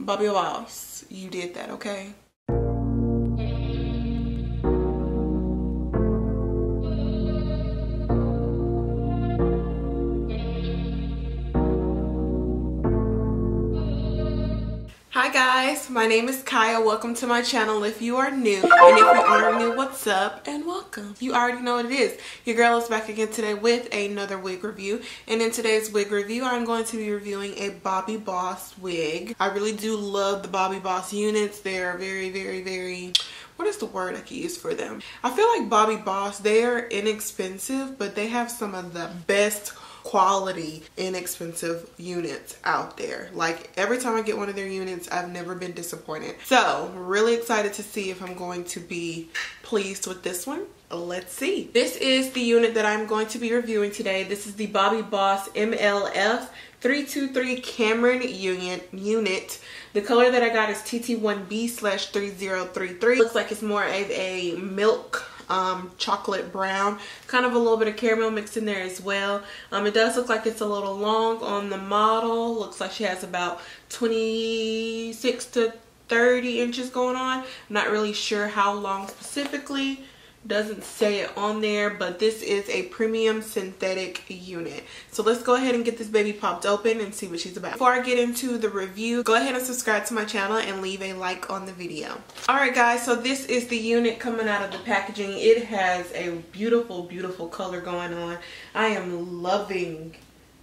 Babesssss, you did that, okay? Hi guys, my name is Kaya. Welcome to my channel if you are new, and if you aren't new, what's up and welcome. You already know what it is. Your girl is back again today with another wig review, and in today's wig review I'm going to be reviewing a Babesssss wig. I really do love the Babesssss units. They're very, what is the word I can use for them? I feel like Babesssss, they're inexpensive, but they have some of the best quality inexpensive units out there. Like every time I get one of their units, I've never been disappointed. So really excited to see if I'm going to be pleased with this one. Let's see. This is the unit that I'm going to be reviewing today. This is the Babesssss MLF323 Cameron unit. The color that I got is TT1B/3033. Looks like it's more of a milk chocolate brown, kind of a little bit of caramel mixed in there as well. It does look like it's a little long on the model. Looks like she has about 26 to 30 inches going on. I'm not really sure how long specifically. Doesn't say it on there, but this is a premium synthetic unit. So let's go ahead and get this baby popped open and see what she's about. Before I get into the review, go ahead and subscribe to my channel and leave a like on the video. Alright guys, so this is the unit coming out of the packaging. It has a beautiful color going on. I am loving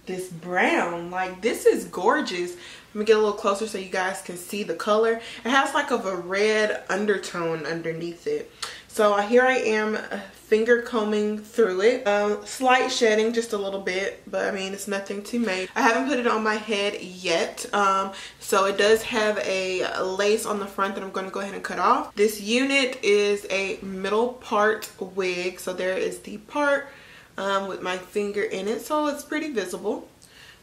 this brown. Like, this is gorgeous. Let me get a little closer so you guys can see the color. It has like of a red undertone underneath it. So here I am finger combing through it. Slight shedding, just a little bit, but I mean, it's nothing too major. I haven't put it on my head yet. So it does have a lace on the front that I'm going to go ahead and cut off. This unit is a middle part wig. So there is the part with my finger in it, so it's pretty visible.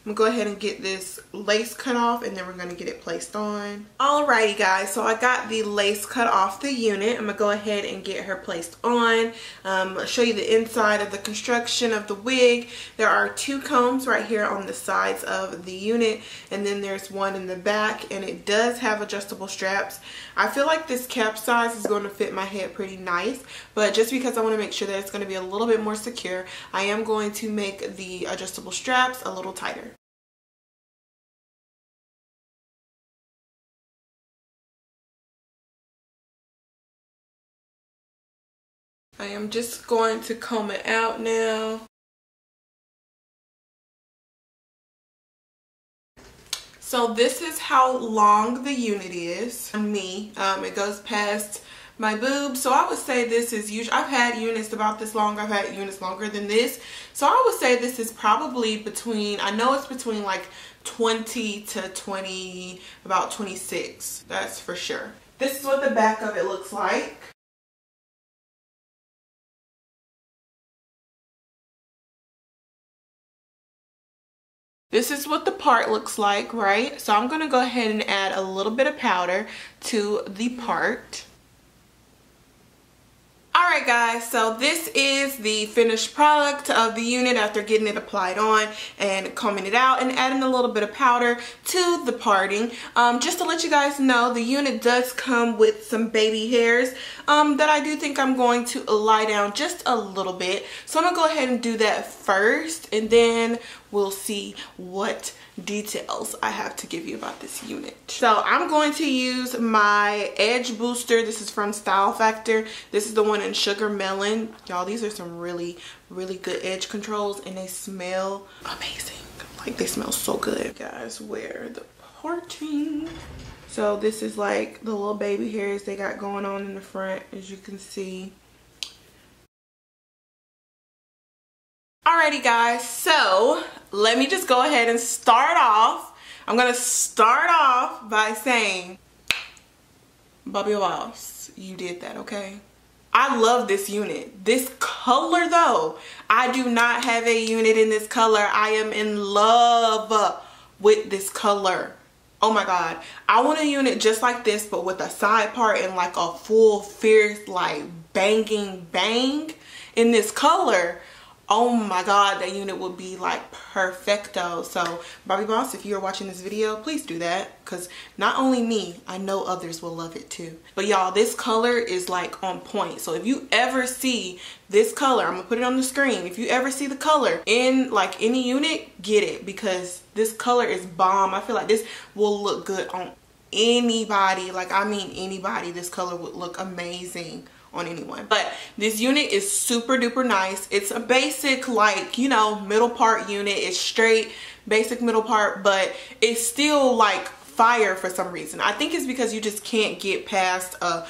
I'm gonna go ahead and get this lace cut off, and then we're gonna get it placed on. Alrighty guys, so I got the lace cut off the unit. I'm gonna go ahead and get her placed on. I'll show you the inside of the construction of the wig. There are two combs right here on the sides of the unit, and then there's one in the back, and it does have adjustable straps. I feel like this cap size is going to fit my head pretty nice, but just because I want to make sure that it's going to be a little bit more secure, I am going to make the adjustable straps a little tighter. I am just going to comb it out now. So this is how long the unit is on me. It goes past my boobs. So I would say this is usually, I've had units about this long. I've had units longer than this. So I would say this is probably between, I know it's between like 20 to 20, about 26. That's for sure. This is what the back of it looks like. This is what the part looks like, right? So I'm going to go ahead and add a little bit of powder to the part. Alright guys, so this is the finished product of the unit after getting it applied on and combing it out and adding a little bit of powder to the parting. Just to let you guys know, the unit does come with some baby hairs that I do think I'm going to lie down just a little bit. So I'm going to go ahead and do that first, and then we'll see what details I have to give you about this unit. So I'm going to use my edge booster. This is from Style Factor. This is the one in Sugar Melon. Y'all, these are some really good edge controls, and they smell amazing. Like, they smell so good. Guys, wear the parting. So this is like the little baby hairs they got going on in the front, as you can see. Alrighty guys, so let me just go ahead and start off. I'm gonna start off by saying, Babesssss, you did that, okay? I love this unit. This color though, I do not have a unit in this color. I am in love with this color. Oh my god, I want a unit just like this, but with a side part and like a full fierce like banging bang in this color. oh my god, that unit would be like perfecto. So Bobbi Boss, if you're watching this video, please do that, because not only me, I know others will love it too. But y'all, this color is like on point. So if you ever see this color, I'm gonna put it on the screen. If you ever see the color in like any unit, get it, because this color is bomb. I feel like this will look good on anybody. Like, I mean anybody. This color would look amazing on anyone. But this unit is super duper nice. It's a basic, like, you know, middle part unit. It's straight basic middle part, but it's still like fire for some reason. I think it's because you just can't get past a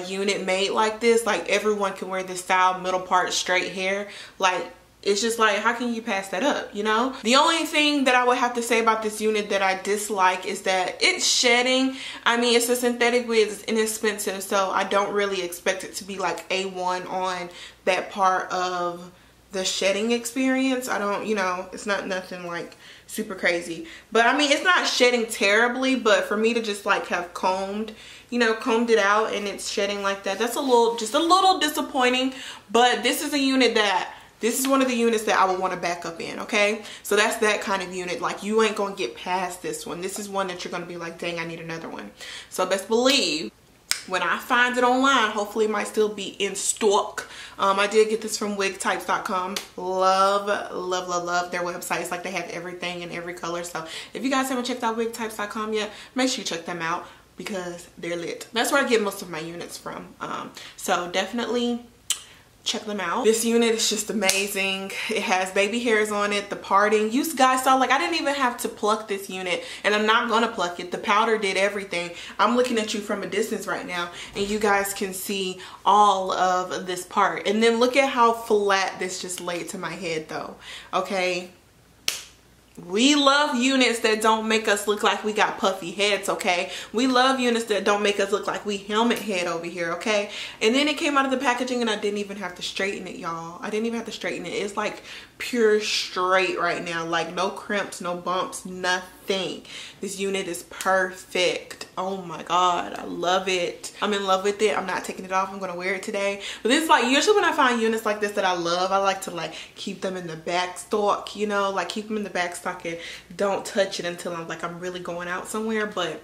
unit made like this. Like, everyone can wear this style, middle part, straight hair. Like, it's just like, how can you pass that up, you know? The only thing that I would have to say about this unit that I dislike is that it's shedding. I mean, it's a synthetic wig, it's inexpensive, so I don't really expect it to be like A1 on that part of the shedding experience. I don't, you know, it's not nothing like super crazy. But I mean, it's not shedding terribly, but for me to just like have combed, you know, combed it out and it's shedding like that, that's just a little disappointing. But this is a unit that, this is one of the units that I would want to back up in, okay? So that's that kind of unit. Like, you ain't going to get past this one. This is one that you're going to be like, dang, I need another one. So best believe, when I find it online, hopefully it might still be in stock. I did get this from WIGTYPES.com. Love, love, love, love their website. It's like they have everything in every color. So if you guys haven't checked out WIGTYPES.com yet, make sure you check them out because they're lit. That's where I get most of my units from. So definitely check them out. This unit is just amazing. It has baby hairs on it, the parting. You guys saw, like, I didn't even have to pluck this unit, and I'm not gonna pluck it. The powder did everything. I'm looking at you from a distance right now, and you guys can see all of this part. And then look at how flat this just laid to my head though, okay? We love units that don't make us look like we got puffy heads, okay? We love units that don't make us look like we helmet head over here, okay? And then it came out of the packaging and I didn't even have to straighten it, y'all. I didn't even have to straighten it. It's like pure straight right now. Like, no crimps, no bumps, nothing. This unit is perfect. Oh my god, I love it. I'm in love with it. I'm not taking it off. I'm gonna wear it today. But this is like, usually when I find units like this that I love, I like to like keep them in the back stock, you know, like keep them in the back stock and don't touch it until I'm really going out somewhere. But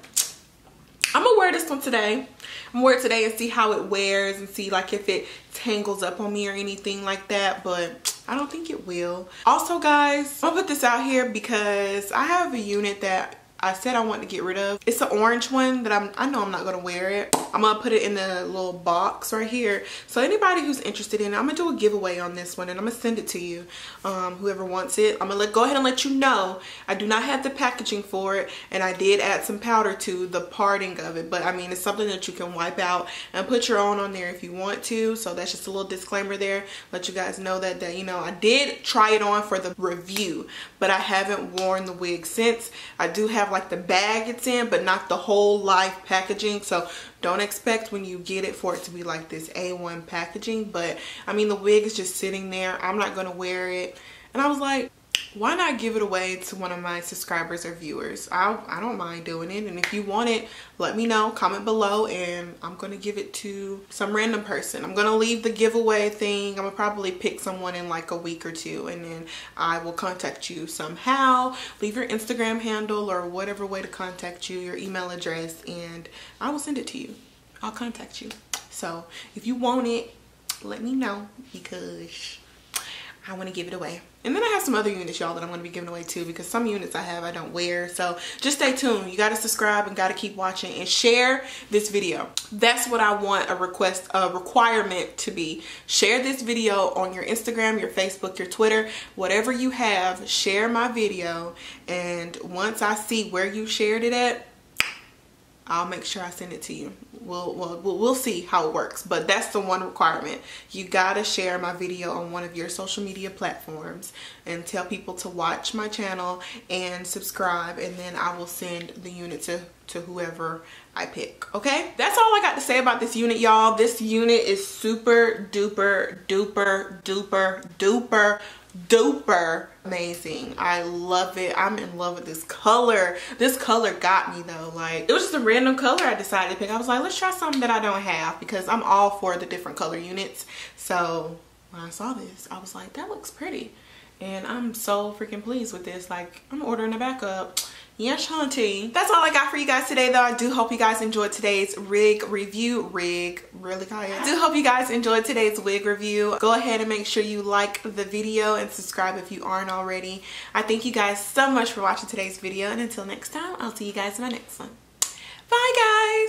I'm gonna wear this one today. I'm gonna wear it today and see how it wears and see like if it tangles up on me or anything like that, but I don't think it will. Also guys, I'll put this out here because I have a unit that I said I want to get rid of. It's an orange one that I know I'm not gonna wear it. I'm gonna put it in the little box right here. So anybody who's interested in it, I'm gonna do a giveaway on this one and I'm gonna send it to you. Whoever wants it, I'm gonna go ahead and let you know. I do not have the packaging for it, and I did add some powder to the parting of it. But I mean, it's something that you can wipe out and put your own on there if you want to. So that's just a little disclaimer there. Let you guys know that you know, I did try it on for the review, but I haven't worn the wig since. I do have like the bag it's in, but not the whole life packaging. So don't expect when you get it for it to be like this A1 packaging. But I mean, the wig is just sitting there. I'm not gonna wear it, and I was like, why not give it away to one of my subscribers or viewers? I don't mind doing it, and if you want it, let me know, comment below, and I'm gonna give it to some random person. I'm gonna leave the giveaway thing. I'm gonna probably pick someone in like a week or two, and then I will contact you somehow. Leave your Instagram handle or whatever way to contact you, your email address, and I will send it to you. I'll contact you. So if you want it, let me know because I want to give it away. And then I have some other units, y'all, that I'm going to be giving away too, because some units I have I don't wear. So just stay tuned. You got to subscribe and got to keep watching and share this video. That's what I want a requirement to be. Share this video on your Instagram, your Facebook, your Twitter, whatever you have. Share my video, and once I see where you shared it at, I'll make sure I send it to you. We'll see how it works, but that's the one requirement. You gotta share my video on one of your social media platforms and tell people to watch my channel and subscribe, and then I will send the unit to whoever I pick. Okay, that's all I got to say about this unit, y'all. This unit is super duper duper duper duper duper amazing. I love it. I'm in love with this color. This color got me though. Like, it was just a random color I decided to pick. I was like, let's try something that I don't have, because I'm all for the different color units. So when I saw this, I was like, that looks pretty. And I'm so freaking pleased with this. Like, I'm ordering a backup. Yes, Shanti. That's all I got for you guys today, though. I do hope you guys enjoyed today's wig review. Really, Kaya? I do hope you guys enjoyed today's wig review. Go ahead and make sure you like the video and subscribe if you aren't already. I thank you guys so much for watching today's video. And until next time, I'll see you guys in my next one. Bye, guys.